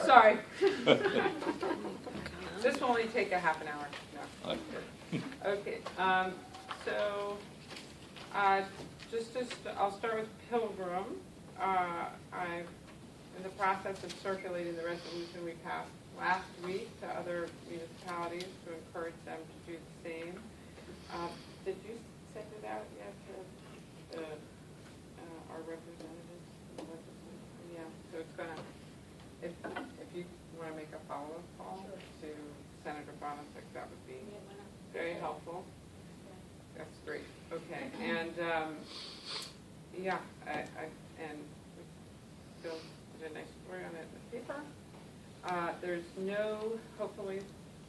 Sorry. This will only take a half an hour. No. Okay. So, I'll start with Pilgrim. I'm in the process of circulating the resolution we passed last week to other municipalities to encourage them to do the same. Did you send it out yet to our representatives? Yeah. So it's gonna. If you want to make a follow-up call to Senator Bonasek, that would be very helpful. That's great. Okay, and yeah, and we still did a nice story on it in the paper. There's no, hopefully,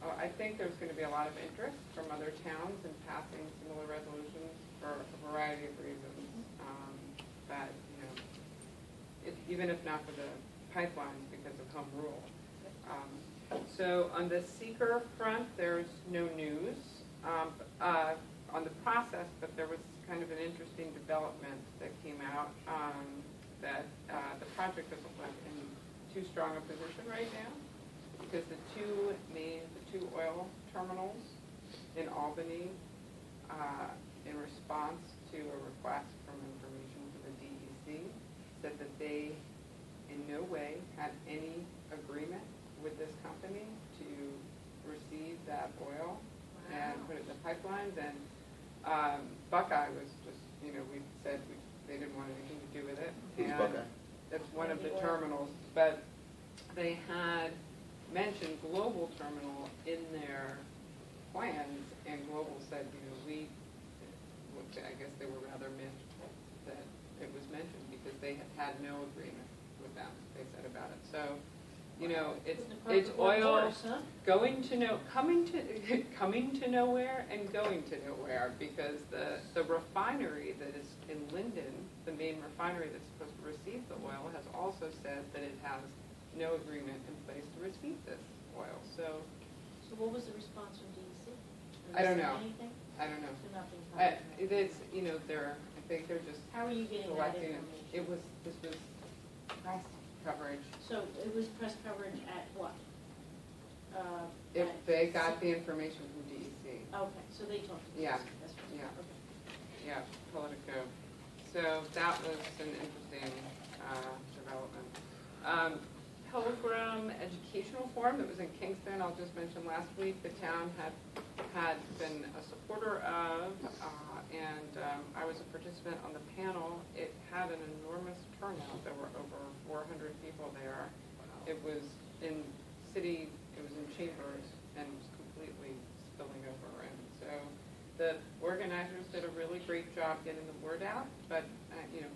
I think there's going to be a lot of interest from other towns in passing similar resolutions for a variety of reasons. That even if not for the pipelines, because of home rule. So on the seeker front, there's no news on the process, but there was kind of an interesting development that came out that the project doesn't look in too strong a position right now because the two oil terminals in Albany, in response to a request from information to the DEC, said that they in no way had any agreement with this company to receive that oil and put it in the pipelines. And Buckeye was just, we said they didn't want anything to do with it. Who's and Buckeye? That's one of the terminals. But they had mentioned Global Terminal in their plans, and Global said, I guess they were rather miffed that it was mentioned because they had no agreement with them, they said about it. So, it's oil coming to nowhere and going to nowhere because the refinery that is in Linden, the main refinery that's supposed to receive the oil, has also said that it has no agreement in place to receive this oil. So what was the response from DEC? I don't know. Anything? I don't know. So nothing. It's I think they're just. How are you getting that information? This was press coverage. So it was press coverage at what? If they got the information from DEC. Okay, so they talked to Yeah. That's right. Yeah. Okay. Yeah, Politico. So that was an interesting development. Pilgrim Educational Forum that was in Kingston, I'll just mention last week, the town had been a supporter of, and I was a participant on the panel. It had an enormous turnout. There were over 400 people there. It was in chambers and was completely spilling over. And so the organizers did a really great job getting the word out, but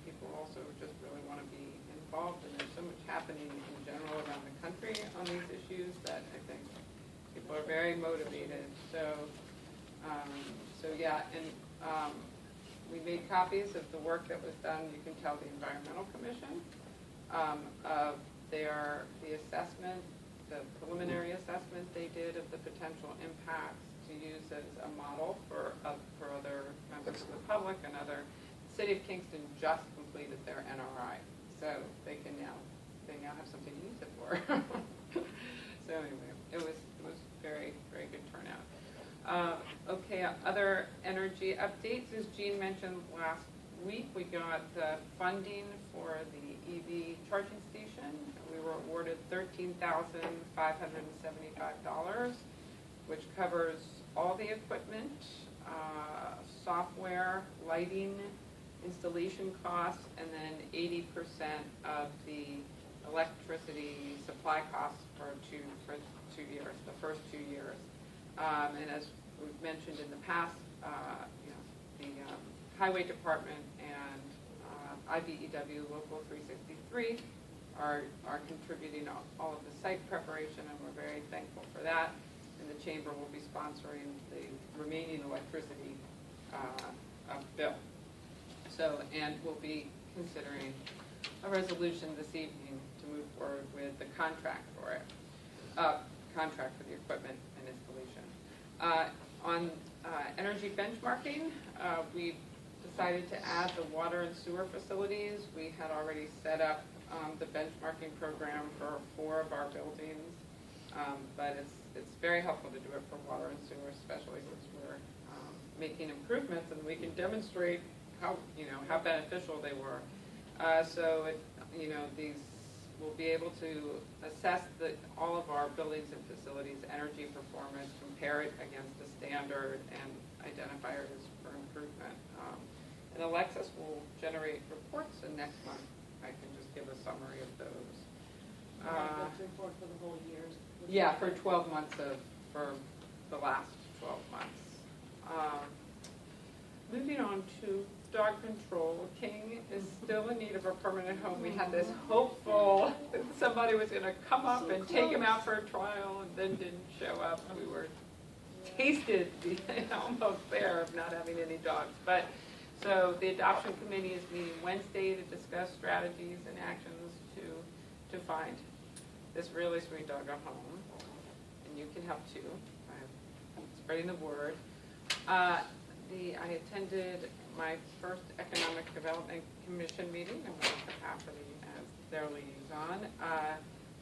people also just really want to be involved, and there's so much happening in general around the country on these issues that I think people are very motivated. So yeah, and we made copies of the work that was done. You can tell the Environmental Commission of the assessment, the preliminary assessment they did of the potential impacts to use as a model for other members of the public and other. The City of Kingston just completed their NRI, so they now have something to use it for. So anyway, it was very, very good turnout. Okay, other energy updates. As Jean mentioned last week, we got funding for the EV charging station. We were awarded $13,575, which covers all the equipment, software, lighting, installation costs, and then 80% of the electricity supply costs for 2 years, the first 2 years. And as we've mentioned in the past, the Highway Department and IBEW Local 363 are contributing all of the site preparation, and we're very thankful for that. And the Chamber will be sponsoring the remaining electricity bill. So, and we'll be considering a resolution this evening to move forward with the contract for it, contract for the equipment and installation. On energy benchmarking, we decided to add the water and sewer facilities. We had already set up the benchmarking program for 4 of our buildings, but it's very helpful to do it for water and sewer, especially since we're making improvements and we can demonstrate how beneficial they were. So these we'll be able to assess all of our buildings and facilities' energy performance, compare it against a standard, and identify areas for improvement. And Alexis will generate reports, and next month I can just give a summary of those. This report for the whole year? Yeah, for 12 months for the last 12 months. Moving on to dog control. King is still in need of a permanent home. We had this hopeful that somebody was going to come up and take him out for a trial, and then didn't show up. We were tasted almost there of not having any dogs. But so the adoption committee is meeting Wednesday to discuss strategies and actions to find this really sweet dog a home. And you can help too by spreading the word. I attended my first Economic Development Commission meeting in my capacity as their liaison.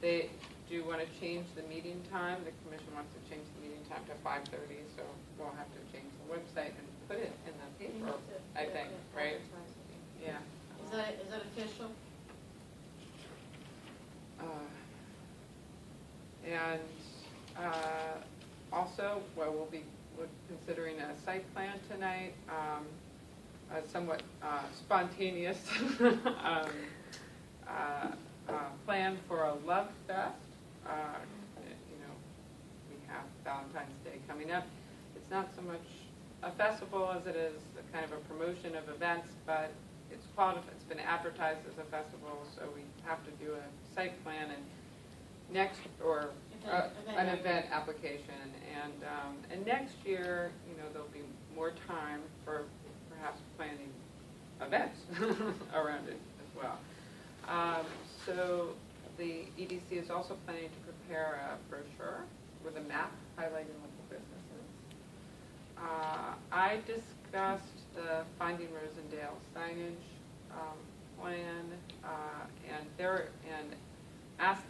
They do want to change the meeting time. The commission wants to change the meeting time to 5:30, so we'll have to change the website and put it in the paper, I think, right? Yeah. Is that official? Also, we're considering a site plan tonight, a somewhat spontaneous plan for a love fest. We have Valentine's Day coming up. It's not so much a festival as it is a kind of a promotion of events, but it's been advertised as a festival, so we have to do a site plan and an event application, and next year, there'll be more time for perhaps planning events around it as well. So the EDC is also planning to prepare a brochure with a map highlighting local businesses. I discussed the Finding Rosendale signage plan and asked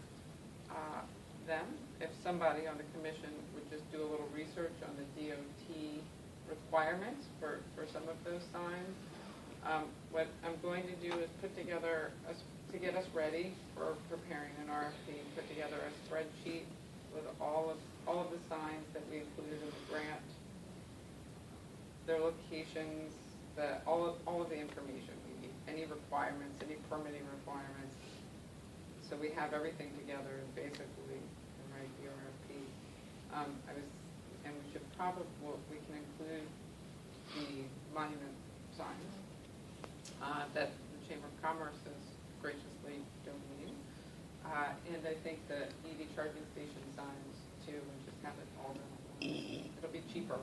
them if somebody on the commission would just do a little research on the DOT requirements for some of those signs. What I'm going to do is put together, to get us ready for preparing an RFP, put together a spreadsheet with all of the signs that we included in the grant, their locations, all of the information we need, any requirements, any permitting requirements. So we have everything together and basically can write the RFP. And we should we can include the monument signs that the Chamber of Commerce has graciously donated. And I think the EV charging station signs too, and just have it all done. It'll be cheaper.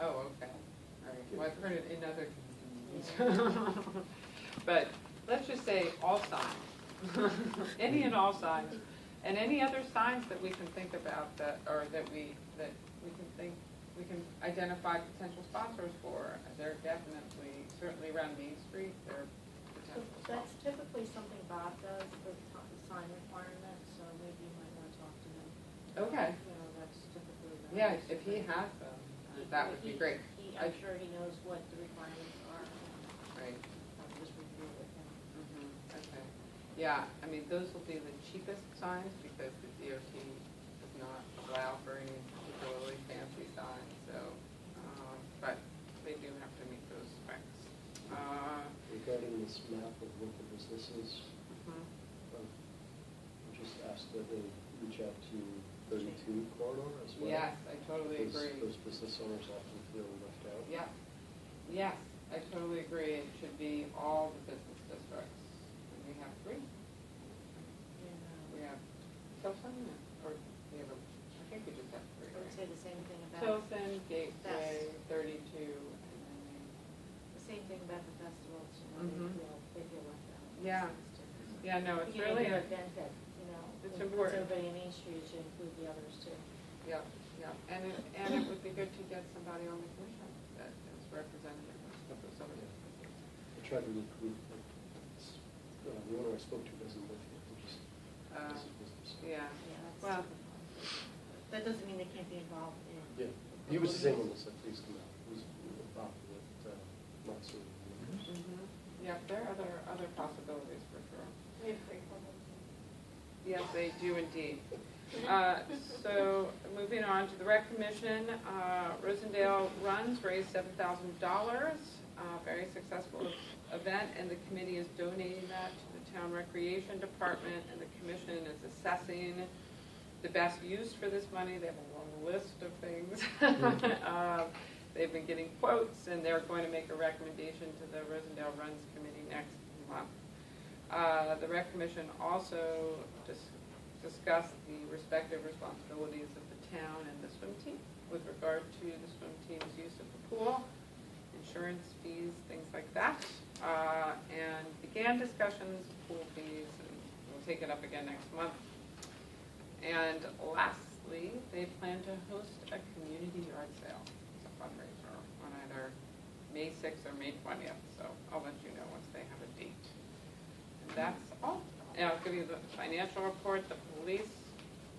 Oh, okay. All right. Well, I've heard it in other communities. But let's just say all signs, any and all signs, and any other signs that we can think about that we can identify potential sponsors for. They're definitely, certainly around Main Street, they're potential So that's sponsors. typically something Bob does for the sign requirements, so maybe you might want to talk to him. Okay. That's typically. Yeah, if he has them, that would be great. I'm sure he knows what the requirements are. Right. I'll just review it with him. Okay. Yeah, I mean, those will be the cheapest signs because the DOT does not allow for any particularly fancy signs, so, but they do have to meet those specs. Regarding this map of local businesses, just ask that they reach out to 32 corridor as well. Yes, I totally agree. Those business owners often feel left out. Yeah, yes, I totally agree. It should be all the business districts. And we have 3. We have Tilson, or we have I think we just have 3. I would say the same thing about. Tilson, Gateway, 32, and then The same thing about the festivals, they feel left out. Yeah. Yeah, no, it's You really know, a, event that, it's includes important. everybody in Main Street, should include the others too. Yeah, Yeah, and it would be good to get somebody on the commission that is representative of those other businesses. I tried to recruit, but the owner I spoke to doesn't live here, he just, this is business. Yeah, Yeah, that's well, that doesn't mean they can't be involved in. Yeah, he was the same one that said, please come out, he was involved with, not serving members. yeah, there are other possibilities for sure. We have great public. Yes, they do indeed. So moving on to the rec commission, Rosendale runs raised $7,000, very successful event, and the committee is donating that to the town recreation department, and the commission is assessing the best use for this money. They have a long list of things. They've been getting quotes, and they're going to make a recommendation to the Rosendale Runs Committee next month. The rec commission also discussed the respective responsibilities of the town and the swim team with regard to the swim team's use of the pool, insurance fees, things like that, and began discussions, pool fees, and we'll take it up again next month. And lastly, they plan to host a community yard sale. It's a fundraiser on either May 6th or May 20th, so I'll let you know once they have a date. And that's all. And I'll give you the financial report. The police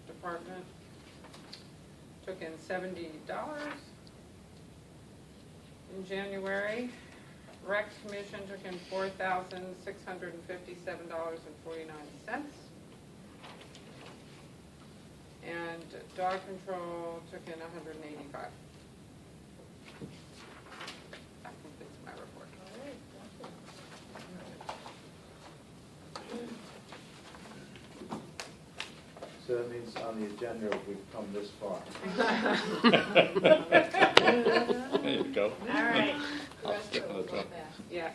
department took in $70 in January. Rec commission took in $4,657.49. And dog control took in $185. That completes my report. All right, So that means on the agenda, we've come this far. There you go. all right. I'll skip the top. Yeah.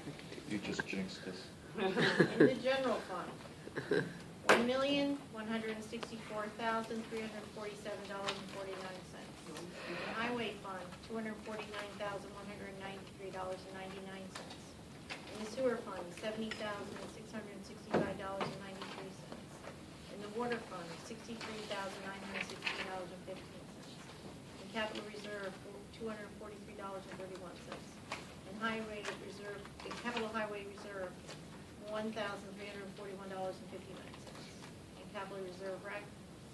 You just jinxed us. In the general fund, $1,164,347.49. In the highway fund, $249,193.99. In the sewer fund, $70,665.93. In the water fund, $63,916.15. In capital reserve, $243.31. In highway reserve, in capital highway reserve, $1,341.59. In capital reserve rec,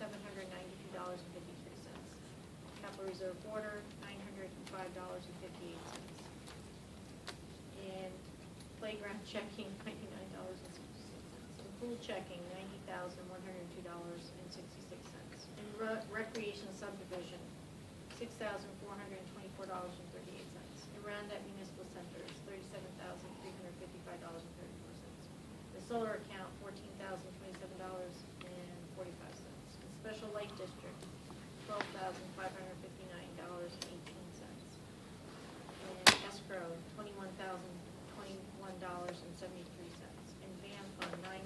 $792.53. Capital reserve water, $905.58. In playground checking, $99.66. In pool checking, $90,102.66. In recreation subdivision, $6,424.38. In Roundup Municipal Center is $37,355.34. The solar account, $14,027.45. In Special Light District, $12,559.18. In escrow, $21,021.73. In van fund, $9,796.08.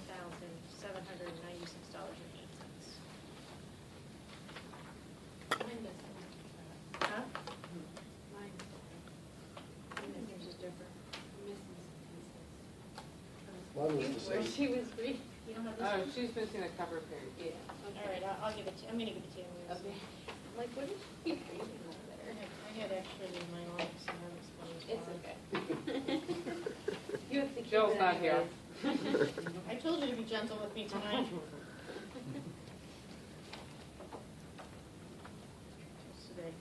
Huh? Yours is different. Mine was the Where same. she was reading. You don't have this Oh, one? she's missing a cover page. Yeah. All right, I'll give it to, I'm gonna give it to you. Okay. Like, what is she reading over I there? had extra in my office and I'm explaining. It's okay. You have to keep Jill's it not here. anyways. I told you to be gentle with me tonight. Today.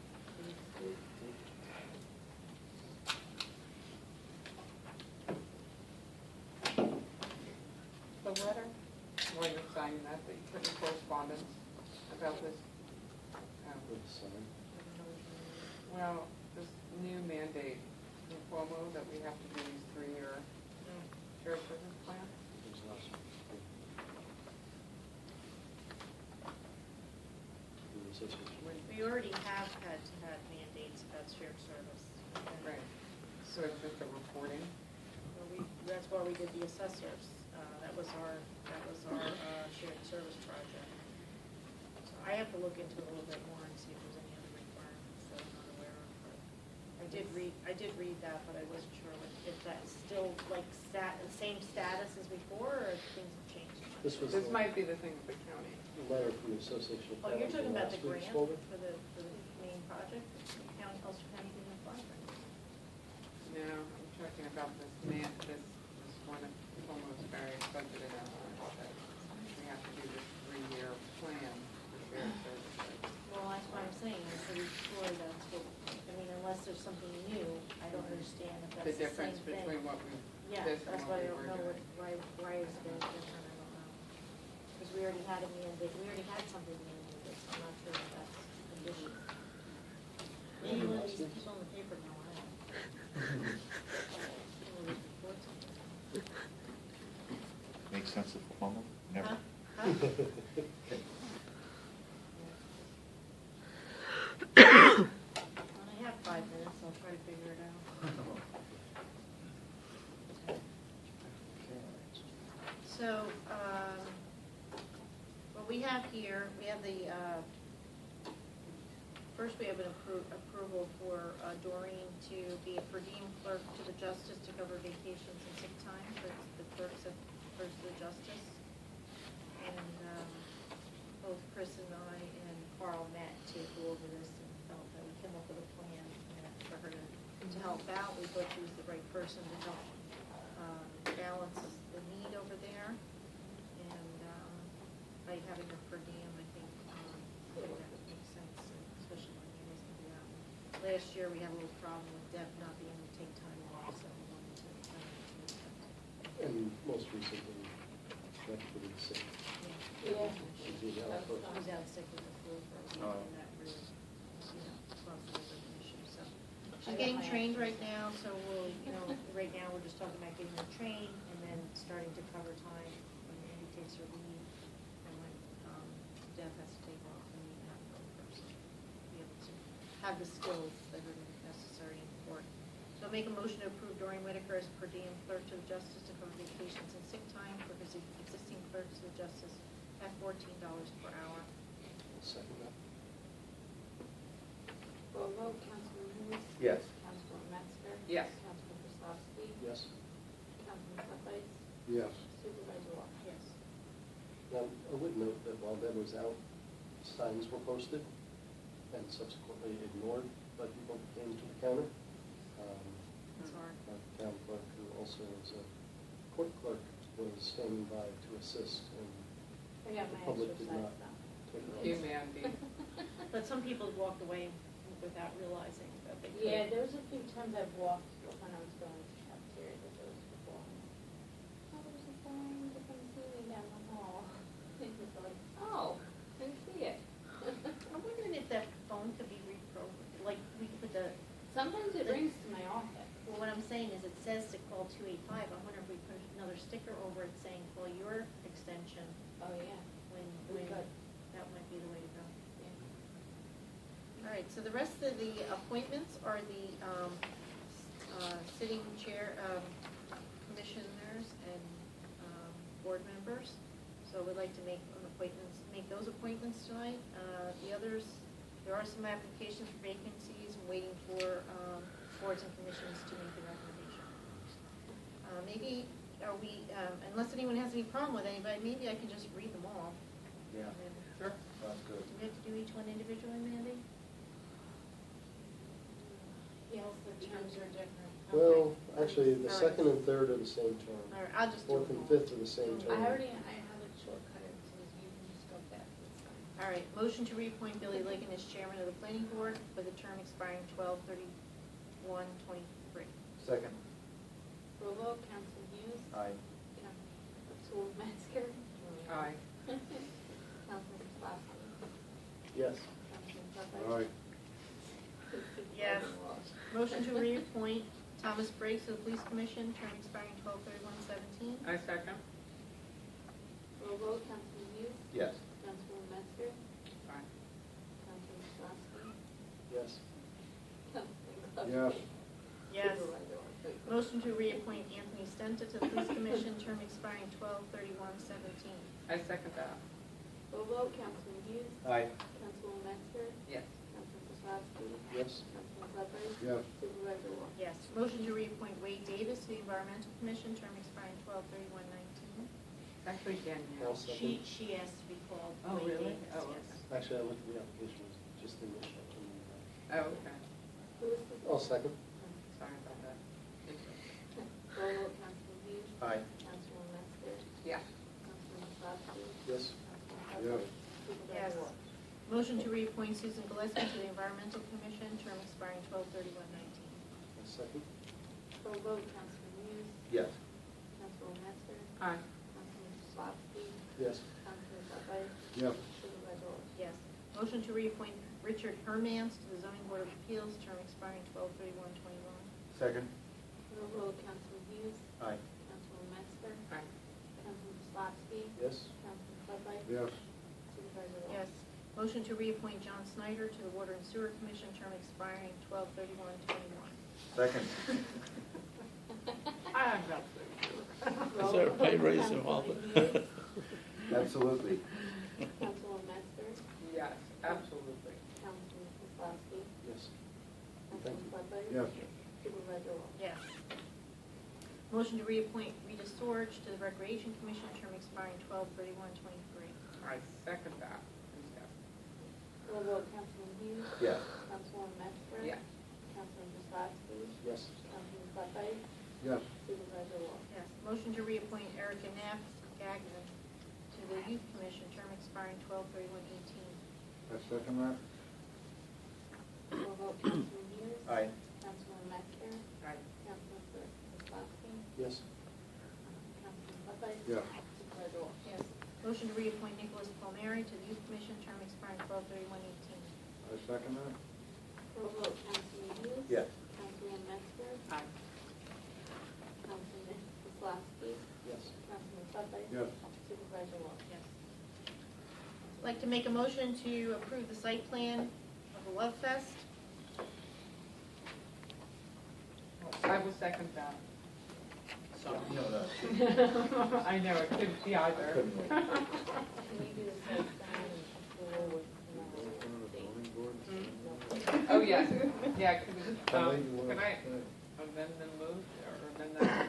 The letter, while you're signing that you put in correspondence about this, With the sign. well, this new mandate from Cuomo that we have to do these 3-year sheriff business plan. There's last one. The association. We already have had to have mandates about shared service. Right. So it's just a reporting. Well, that's why we did the assessors. That was our shared service project. So I have to look into it a little bit more and see if there's any other requirements that I'm not aware of. But I did read that, but I wasn't sure if that's still like the same status as before, or if things have changed. This was This the might be the thing with the county. letter from the association. Oh, you're talking about the grant Folder? for the project? County, Ulster County didn't apply for it. No, I'm talking about this one that almost very budgeted out on. We have to do this 3-year plan for shared services. Well, that's what I'm saying, I'm pretty sure that's what, I mean, unless there's something new, I don't understand if The that's the same difference thing. between what we, Yeah, this and that's what why I we don't were know doing. why is it different, I don't know. Because we already had we already had something mandated, so I'm not sure if that's a biggie. Maybe one of these people in the paper know, I don't know. Some of these reports on it. Makes sense of formal? Never. Huh? When I have 5 minutes, I'll try to figure it out. So, what we have here, we have the, first we have an approval for Doreen to be a per diem clerk to the justice to cover vacations and sick time for the clerks to the justice. And both Chris and I and Carl met to go over this and felt that we came up with a plan for her to help out. We thought she was the right person to help balance the need over there. And by having her per diem, I think that makes sense, especially when she doesn't do that. Last year, we had a little problem with Deb not being able to take time off, so we wanted to And most recently, that could be the same. Yeah. She's been out for- I was out sick with the flu for a week, Oh. and that really, caused a little bit of an issue, so. She's getting trained right now, so we'll, right now, we're just talking about getting her trained, and then starting to cover time when Andy takes her leave, and when, Deb has to take off, and we have to go first, be able to have the skills that are necessary in court. So make a motion to approve Doreen Whitaker as per diem clerk to the justice to cover vacations and sick time for his existing clerks to the justice at $14 per hour. Second that. Roll vote, Councilman Lewis. Yes. Councilman Metzger. Yes. Councilman Krasowski. Yes? Councilman Stefan. Yes. Supervisor Walker. Yes. Now, I would note that while Deb was out, signs were posted and subsequently ignored by people who came to the counter. It's hard. Our town clerk, who also is a court clerk, was standing by to assist, and I got the my public did exercise not done. take her You, on. Mandy. But some people walked away without realizing that they could. Yeah, there was a few times I've walked when I was going to the cafeteria that there was people. Oh, there's a sign to come see me down the hall. It was like, oh, didn't see it. I'm wondering if that phone could be reprogrammed, like, we could put the, Sometimes it rings to my office. well, what I'm saying is it says to call 285, I wonder if we put another sticker over it saying, call your extension, Oh, yeah. when, We could. that might be the way to go. Yeah. All right, so the rest of the appointments are the sitting chair, commissioners and board members. So we'd like to make those appointments tonight. The others, there are some applications for vacancies, waiting for boards and commissions to make the recommendation. Maybe, are we, unless anyone has any problem with anybody, maybe I can just read them all. Yeah, And then- Sure. sounds good. Do we have to do each one individually, Mandy? Yes, the terms are different. Well, Okay. actually, the All right. second and third are the same term. All right, I'll just do Fourth them and all. fifth are the same term. I have it shortcut, so you can just go back to the sign. All right, motion to reappoint Billy Ligon as chairman of the planning board with a term expiring 12/31/23. Second? Roll vote, Councilman Hughes. Aye. Councilman Metzger. Aye. Councilman Stefan. Yes. Councilman Stefan. Yes. Supervisor Walsh. Motion to reappoint Thomas Briggs to the police commission, term expiring 12/31/17. I second. Roll vote, Councilman Hughes. Yes. Councilman Metzger. Aye. Councilman Stefan. Yes. Councilman Stefan. Yes. Supervisor Walker. Motion to reappoint Anthony Stenta to the police commission, term expiring 12/31/17. I second that. Roll vote, Councilman Hughes. Aye. Councilman Metzger. Yes. Councilman Krasowski. Yes. Councilman Stefan. Yes. Supervisor Walker. Yes. Motion to reappoint Wade Davis to the environmental commission, term expiring 12/31/19. Actually, I'll Danielle. second. She asked to be called Oh, Wade really? Davis, Oh, yes. okay. Actually, I looked at the application, it was just the initial. Oh, okay. Who was the? I'll second. Sorry about that. Roll call, Councilman Hughes. Aye. Councilman Metzger. Yeah. Councilman Slafsky. Yes. Councilman Hudson. Supervisor Yes. Ward. Motion to reappoint Susan Gillespie to the Environmental Commission, term expiring 12/31/19. I'll second. Roll vote, Councilman Hughes. Yes. Councilman Metzger. Aye. Councilman Slafsky. Yes. Councilman Butler. Yes. Supervisor Ward. Yes. Motion to reappoint Richard Hermans to the Zoning Board of Appeals, term expiring 12/31/21. Second. Roll vote, Councilman Hughes. Aye. Councilman Metzger. Aye. Councilman Slafsky. Yes. Councilman Butler. Yes. Supervisor Ward. Yes. Motion to reappoint John Snyder to the Water and Sewer Commission, term expiring 12/31/21. Second. I'm not Roll there a vote, pay raise Councilman involved? Hughes. Absolutely. Councilman Metzger. Yes, absolutely. Councilman Slafsky. Yes. Thank Councilman you. Butler. Yes. Supervisor Ward. Yes. Motion to reappoint Rita Sorge to the Recreation Commission, term expiring 12/31/23. I second that. Yes. Roll vote, Councilman Hughes. Yes. Councilman Metzger. Yes. Councilman Slafsky. Yes. Councilman Butler. Yes. Supervisor Ward. Yes. Motion to reappoint Erica Neff Gagnon to the Youth Commission, term expiring 12/31/18. I second that. Roll vote, Councilman Hughes. Aye. Councilman Metzger. Aye. Councilman Slafsky. Yes. Councilman Butler. Yes. Supervisor Ward. Yes. Motion to reappoint Nicholas Palmieri to the Youth Commission, term expiring 12/31/18. I second that. Roll vote, Councilman Hughes. Yes. Councilman Metzger. Aye. Councilman Slafsky. Yes. Councilman Butler. Yes. Supervisor Ward. Yes. I'd like to make a motion to approve the site plan of the Love Fest. I will second that. No, no. I know, it couldn't be either. I couldn't wait. Can you do the site plan and approval with no date? Oh, yes, yeah, could we, Kelly, you wanna can I say? amend the motion, or amend that motion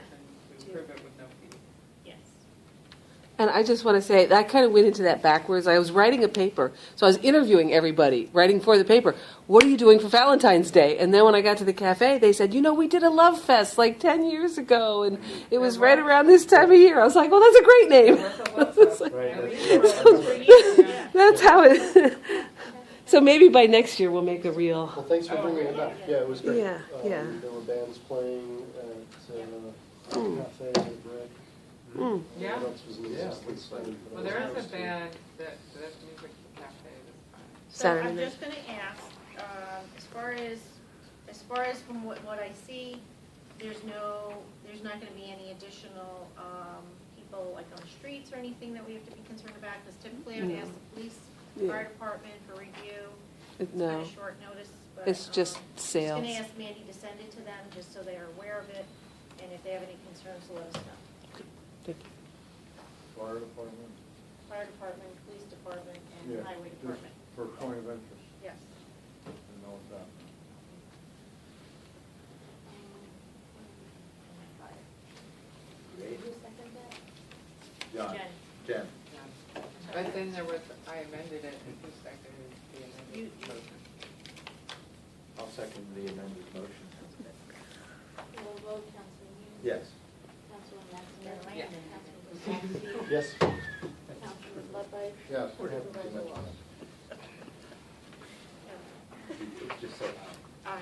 to approve it with no fee? Yes. And I just want to say, that kind of went into that backwards. I was writing a paper, so I was interviewing everybody, writing for the paper. What are you doing for Valentine's Day? And then when I got to the cafe, they said, we did a Love Fest like 10 years ago, and it was right around this time of year. I was like, well, that's a great name. Right, Yeah. That's how it... So maybe by next year, we'll make a real... Well, thanks for bringing it back. Yeah, it was great. Yeah, yeah. There were bands playing at Cafe Brick. Mm. Yeah. What else was in Yeah, existence? looks like- Well, there is a band that's music for cafe this time. So Saturday I'm night. just gonna ask, as far as from what I see, there's not gonna be any additional, people like on the streets or anything that we have to be concerned about, because typically I would ask the police, Yeah. fire department for review. It's No. kind of short notice, but. It's just sales. Just gonna ask Mandy to send it to them, just so they are aware of it, and if they have any concerns, to let us know. Fire department? Fire department, police department, Yeah, and highway just department. For point of interest, Yes. I know what's that. Who seconded that? John. Jen. Jen. Yeah. But then there was, I amended it, and who seconded the amended motion? I'll second the amended motion. Roll vote, Councilman Hughes. Yes. Councilman Metzger. Yeah. Councilman Slafsky. Yes. Councilman Butler. Yes. Supervisor Ward. Just say Aye.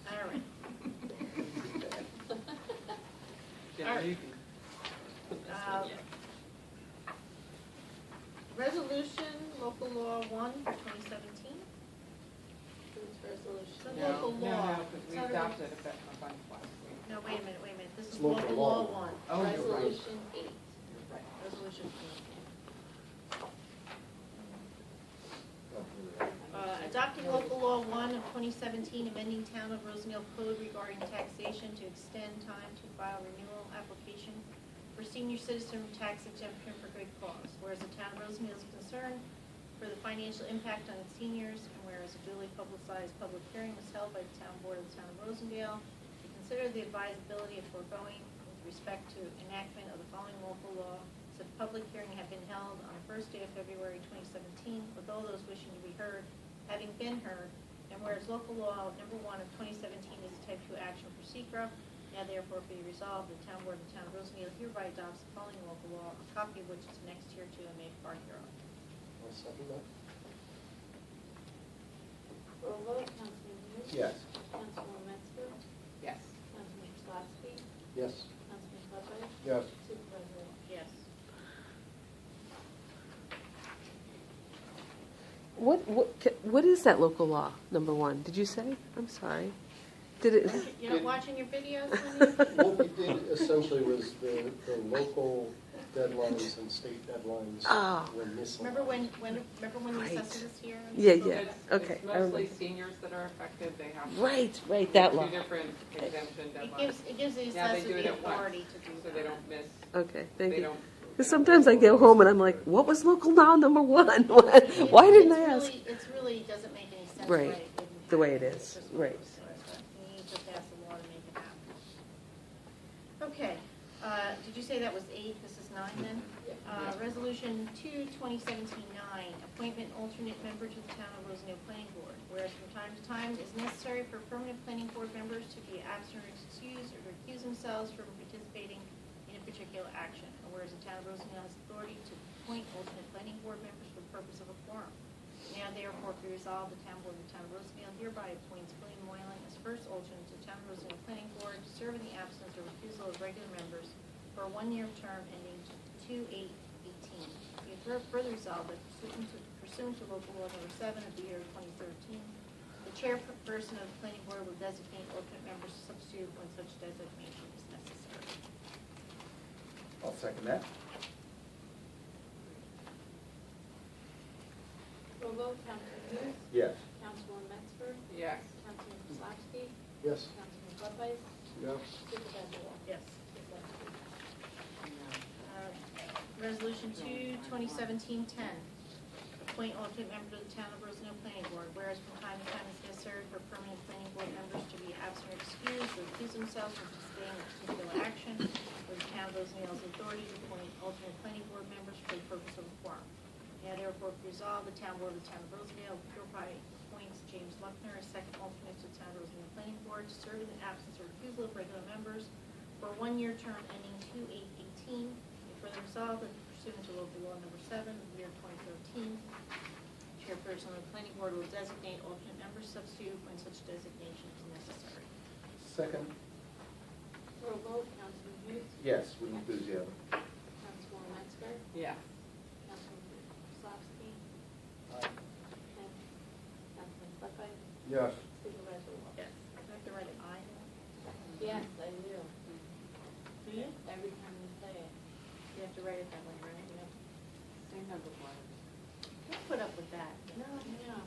All right. Yeah, All right. you Uh, Resolution, local law 1/2017. Who's resolution? It's a No, local no, law. no, because we It's not a- adopted a bunch last week. No, wait a minute. This is It's local local law. law 1. Oh, you're right. Resolution 8. You're right. Resolution 8. aye. Adopting local law 1 of 2017, amending Town of Rosendale Code regarding taxation to extend time to file renewal application for senior citizen tax exemption for good cause. Whereas the Town of Rosendale is concerned for the financial impact on its seniors, and whereas a duly publicized public hearing was held by the Town Board of the Town of Rosendale to consider the advisability of foregoing with respect to enactment of the following local law. Said public hearing had been held on the first day of February 2017, with all those wishing to be heard having been heard, And whereas local law number 1 of 2017 is a type 2 action for secra, now therefore be resolved, the town board of the town of Rosendale hereby adopts the following local law, a copy of which is annexed here to and made part hereof. I'll second that. Roll vote, Councilman Hughes. Yes. Councilwoman Metzger. Yes. Councilman Slafsky. Yes. Councilman Papay. Yes. Supervisor Wilt. Yes. What is that local law, number 1? Did you say? I'm sorry. Did it? You're not watching your videos, Wendy? What we did essentially was the local deadlines and state deadlines Oh. were missing. Remember when the Right. assessor was here? Yeah, So yeah. it's- Okay, It's I remember. mostly seniors that are affected, they have. Right, that law. Two different exemption It deadlines. gives the Yeah, they assessor do it the at once, authority to do so that. they don't miss, Okay, thank they you. don't. Because sometimes I get home and I'm like, what was local law number 1? Why didn't I ask? It's really doesn't make any sense. Right, in the way it practice. is, It's just right. so you need to pass a law to make it happen. Okay, did you say that was 8? This is 9 then? Resolution 2, 2017-9, appointment alternate member to the Town of Rosendale Planning Board. Whereas from time to time it is necessary for permanent planning board members to be absent or excused or recuse themselves from participating in a particular action. And whereas the Town of Rosendale has authority to appoint alternate planning board members for the purpose of a quorum. Now therefore be resolved, the Town Board of the Town of Rosendale hereby appoints William Moylan as first alternate to the Town of Rosendale Planning Board to serve in the absence or refusal of regular members for a 1-year term ending 2/8/18. Be further resolved that pursuant to local law number 7 of the year 2013, the chairperson of the planning board will designate alternate members to substitute when such designation is necessary. I'll second that. Roll vote, Councilman Hughes. Yes. Councilwoman Metzger. Yes. Councilman Slafsky. Yes. Councilman Papay. Yes. Supervisor Wilt. Yes. Resolution 2, 2017-10, appoint alternate member to the Town of Rosendale Planning Board. Whereas from time to time it's necessary for permanent planning board members to be absent or excused or recuse themselves from participating in a particular action, where the Town of Rosendale has authority to appoint alternate planning board members for the purpose of a quorum. Now therefore be resolved, the Town Board of the Town of Rosendale hereby appoints James Luckner as second alternate to the Town of Rosendale Planning Board to serve in the absence or refusal of regular members for a 1-year term ending 2/8/18. Further resolved, that pursuant to local law number 7 of the year 2013, chairperson of the planning board will designate alternate members substitute when such designation is necessary. Second. Roll vote, Councilman Hughes. Yes, with enthusiasm. Councilwoman Metzger. Yes. Councilman Slafsky. Aye. And Councilman Papay. Yes. Supervisor Wilt. Yes. Do I have to write an I? Yes, I do. Do you? Every time you say it. You have to write it that way, right? Same number of letters. Don't put up with that. No, no.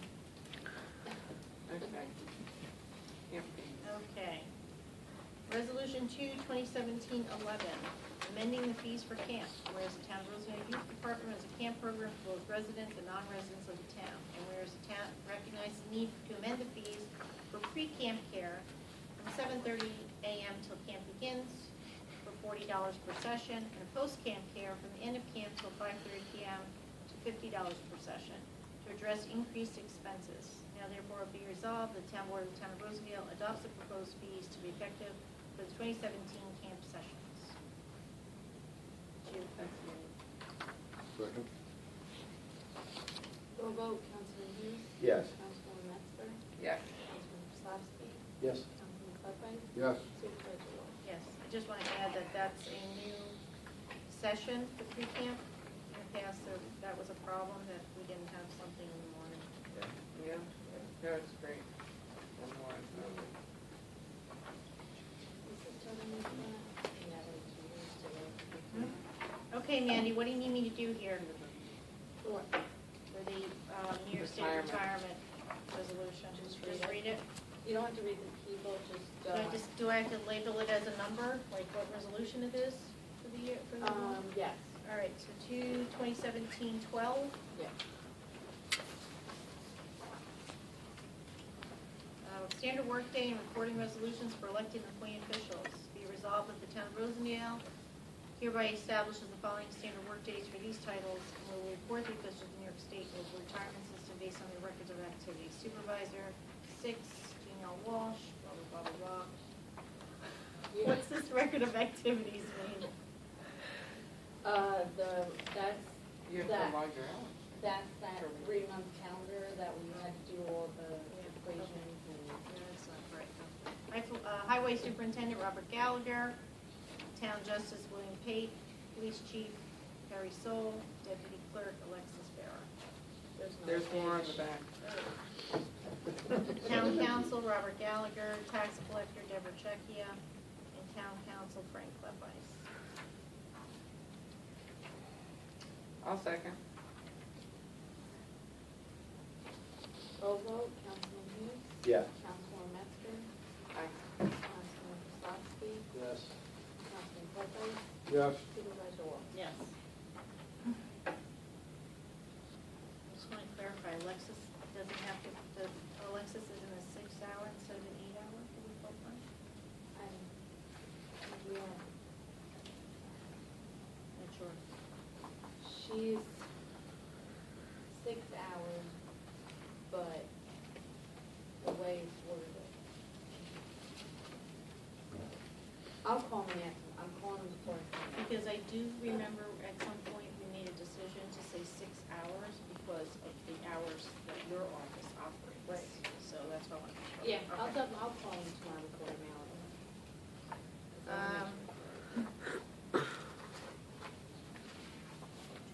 Okay. Yep. Okay. Resolution 2, 2017-11, amending the fees for camp. Whereas the Town of Rosendale Youth Department has a camp program for both residents and non-residents of the town. And whereas the town recognizes the need to amend the fees for pre-camp care from 7:30 a.m. till camp begins for $40 per session, and post-camp care from the end of camp till 5:30 p.m. to $50 per session to address increased expenses. Now therefore be resolved, the Town Board of the Town of Rosendale adopts the proposed fees to be effective for the 2017 camp sessions. That's me. Second. Roll vote, Councilman Hughes. Yes. Councilwoman Metzger. Yes. Councilman Slafsky. Yes. Councilman Papay. Yes. Supervisor Wilt. Yes, I just want to add that that's a new session for pre-camp. In the past, that was a problem, that we didn't have something in the morning. Yeah. No, it's great. One more. This is totally different. Yeah, like 2 years ago. Okay, Mandy, what do you need me to do here Four. for the New York State Retirement. retirement resolution? Just read it? You don't have to read the people, just, Do I have to label it as a number, like what resolution it is for the year, for the month? yes. All right, so 2017-12. Yeah. Standard workday and reporting resolutions for elected and appointed officials. Be resolved that the Town of Rosendale hereby establishes the following standard workdays for these titles and will report the officials of the New York State local retirement system based on their records of activity. Supervisor, 6 26, Danielle Walsh, blah, blah, blah, blah, blah. What's this record of activities mean? That's, You have that, to log your hours. that's that 3-month calendar that we had to do all the equations and. No, that's not right. Highway Superintendent Robert Gallagher, Town Justice William Pate, Police Chief Harry Soul, Deputy Clerk Alexis Barra. There's more on the back. Town Council Robert Gallagher, Tax Collector Deborah Checchia, and Town Council Frank Levice. I'll second. Roll vote, Councilman Hughes. Yes. Councilman Metzger. Aye. Councilman Stotsky. Yes. Councilman Papay. Yes. Supervisor Wall. Yes. Just want to clarify, Alexis doesn't have to, Alexis is in a 6-hour instead of an 8-hour for the full time? Yeah, Not sure. she's 6 hours, but the way it's worded. I'll call him and ask him, I'm calling him before I come in. Because I do remember at some point we made a decision to say 6 hours because of the hours that your office operates. Right. So that's why I want to. Yeah, I'll call him tomorrow before I mail it.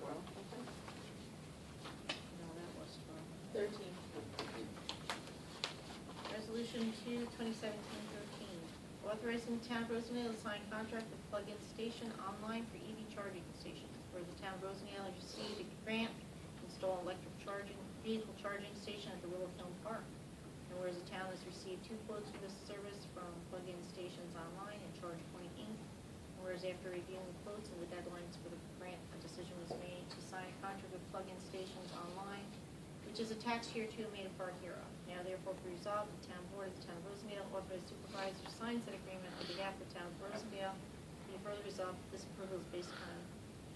Well, No, that was 13. Resolution 2017-13, authorizing the town of Rosendale to sign contract with Plug-in Station Online for EV charging stations. Where the town of Rosendale has received a grant to install electric vehicle charging station at the Willowstone Park. And whereas the town has received 2 quotes for this service from Plug-in Stations Online and Charge Point Inc. And whereas after reviewing the quotes and the deadlines for the grant, a decision was made to sign a contract with Plug-in Stations Online, which is attached here to made a part hereof. Now therefore be resolved, the town board of the town of Rosendale authorized supervisor signs that agreement on behalf of the town of Rosendale. Be further resolved, that this approval is based on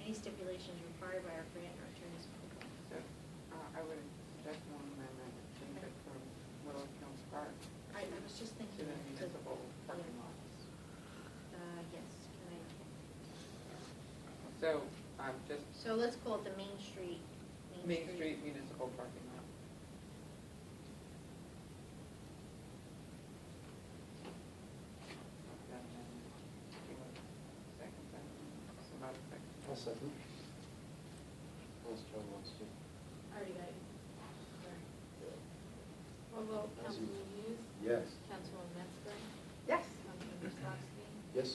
any stipulations required by our grant or attorney's approval. so, I would suggest one amendment, change it from Willowstone Park I was just to thinking. the municipal parking lots. Yes, can I, So, just so let's call it the Main Street. Main Street municipal parking lot. Second, somebody second. I'll second. Unless John wants to. I already got it. Sorry. Roll vote, As you- Councilman Hughes. Yes. Councilman Metzger. Yes. Councilman Stotsky. Yes.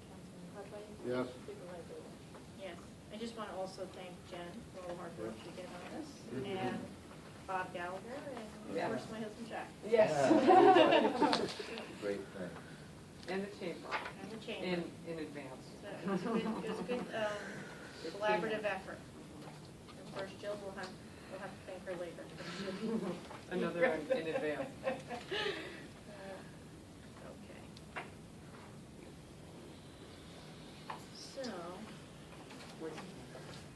Councilman Papay. Yes. Supervisor Wall. Yes, I just want to also thank Jen for all the hard work she did on this, and Bob Gallagher, and of Yes. course my husband Jack. Yes. Great thing. And the chamber, And the chamber. in advance. So it was a good collaborative effort. And of course, Jill will have to thank her later. Another in advance. Okay. So,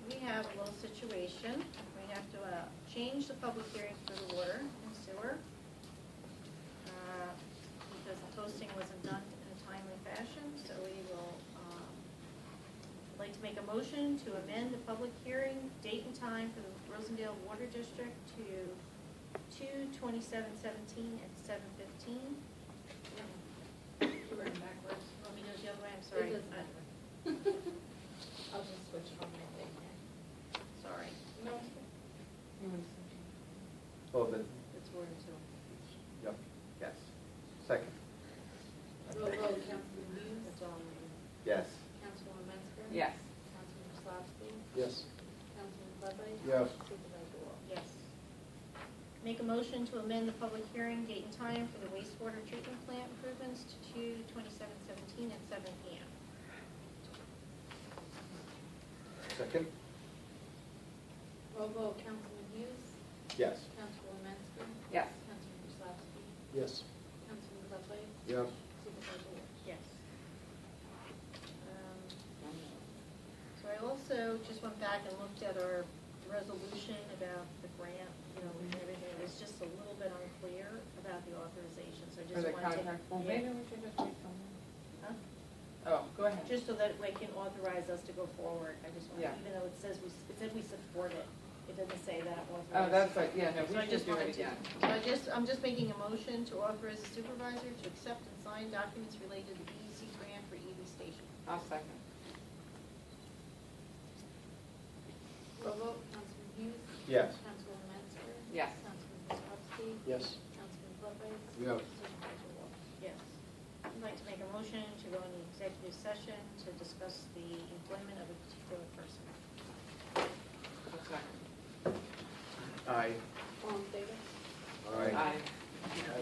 we have a little situation. We have to change the public hearing for the water and sewer because the posting wasn't done in a timely fashion. So we will like to make a motion to amend the public hearing date and time for the Rosendale Water District to 2/27/17 at 7:15. We're backwards. Want me to go the other way? I'm sorry. It doesn't matter. I'll just switch on my thing here. Sorry. No. Oh, but, It's worded so. yep, yes. Second. Roll vote, Councilman Hughes. That's all I'm reading. Yes. Councilwoman Metzger. Yes. Councilman Stotsky. Yes. Councilman Papay. Yes. Supervisor Wall. Yes. Make a motion to amend the public hearing date and time for the wastewater treatment plant improvements to 2/27/17 at 7 PM. Second? Roll vote, Councilman Hughes. Yes. Councilwoman Metzger. Yes. Councilman Stotsky. Yes. Councilman Papay. Yes. Supervisor Wall. Yes. So I also just went back and looked at our resolution about the grant, you know, and everything, it was just a little bit unclear about the authorization, so I For just the wanted to. contract, well, Yeah. maybe we should just wait till. Huh? Oh, go ahead. Just so that we can authorize us to go forward, I just want, Yeah. even though it says it said we support it, it doesn't say that authorized. Oh, that's right, yeah, no, So I we should just do it wanted to, again. so I'm just making a motion to authorize the supervisor to accept and sign documents related to the EDC grant for EV station. I'll second. Roll vote, Councilman Hughes. Yes. Councilwoman Menzer. Yes. Councilman Kozlowski. Yes. Councilman Lopez. Yes. Supervisor Wolf. Yes. I'd like to make a motion to go into executive session to discuss the employment of a particular person. I'll second. Aye. All in favor? Aye. Aye.